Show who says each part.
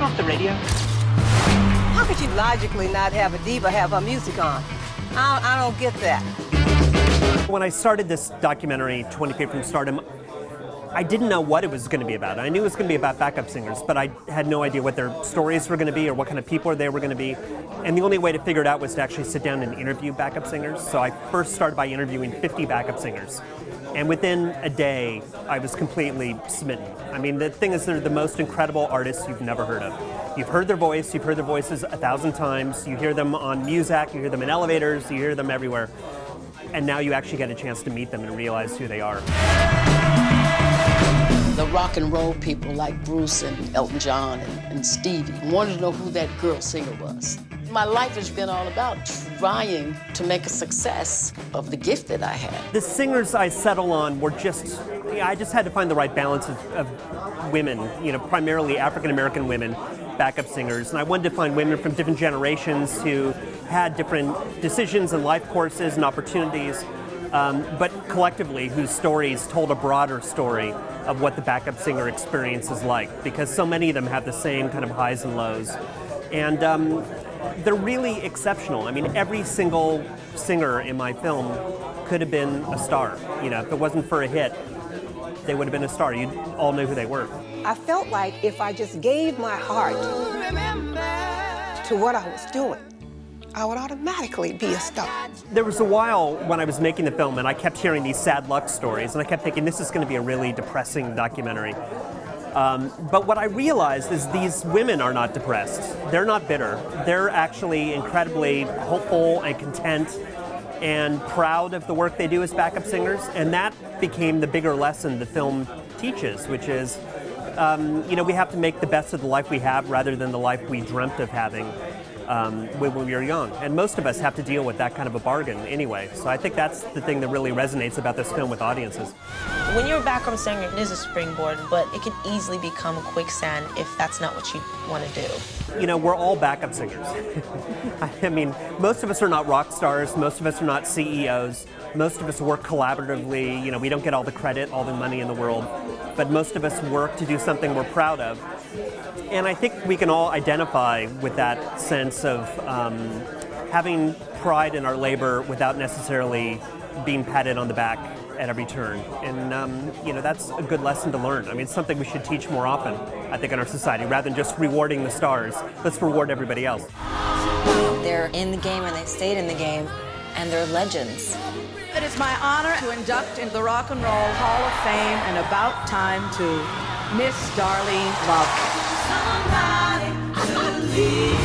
Speaker 1: off the radio?
Speaker 2: How could you logically not have a diva have her music on? I don't get that.
Speaker 3: When I started this documentary, 20 Feet from Stardom, I didn't know what it was going to be about. I knew it was going to be about backup singers, but I had no idea what their stories were going to be or what kind of people they were going to be. And the only way to figure it out was to actually sit down and interview backup singers. So I first started by interviewing 50 backup singers. And within a day, I was completely smitten. I mean, the thing is, they're the most incredible artists you've never heard of. You've heard their voice, you've heard their voices 1,000 times, you hear them on Muzak, you hear them in elevators, you hear them everywhere. And now you actually get a chance to meet them and realize who they are.
Speaker 4: The rock and roll people like Bruce and Elton John and Stevie wanted to know who that girl singer was. My life has been all about trying to make a success of the gift that I had.
Speaker 3: The singers I settle on were just, I just had to find the right balance of women, you know, primarily African-American women, backup singers. And I wanted to find women from different generations who had different decisions and life courses and opportunities, but collectively whose stories told a broader story of what the backup singer experience is like, because so many of them have the same kind of highs and lows. And they're really exceptional. I mean, every single singer in my film could have been a star. You know, if it wasn't for a hit, they would have been a star. You all knew who they were.
Speaker 2: I felt like if I just gave my heart to what I was doing, I would automatically be a star.
Speaker 3: There was a while when I was making the film and I kept hearing these sad luck stories, and I kept thinking this is going to be a really depressing documentary. But what I realized is these women are not depressed. They're not bitter. They're actually incredibly hopeful and content and proud of the work they do as backup singers. And that became the bigger lesson the film teaches, which is, you know, we have to make the best of the life we have rather than the life we dreamt of having when we were young. And most of us have to deal with that kind of a bargain anyway. So I think that's the thing that really resonates about this film with audiences.
Speaker 5: When you're a backup singer, it is a springboard, but it can easily become a quicksand if that's not what you want to do.
Speaker 3: You know, we're all backup singers. I mean, most of us are not rock stars, most of us are not CEOs, most of us work collaboratively. You know, we don't get all the credit, all the money in the world, but most of us work to do something we're proud of. And I think we can all identify with that sense of having pride in our labor without necessarily being patted on the back at every turn. And, you know, that's a good lesson to learn. I mean, it's something we should teach more often, I think, in our society. Rather than just rewarding the stars, let's reward everybody else.
Speaker 6: They're in the game and they stayed in the game, and they're legends.
Speaker 7: It is my honor to induct into the Rock and Roll Hall of Fame and about time to Miss Darlene Love. Somebody to leave.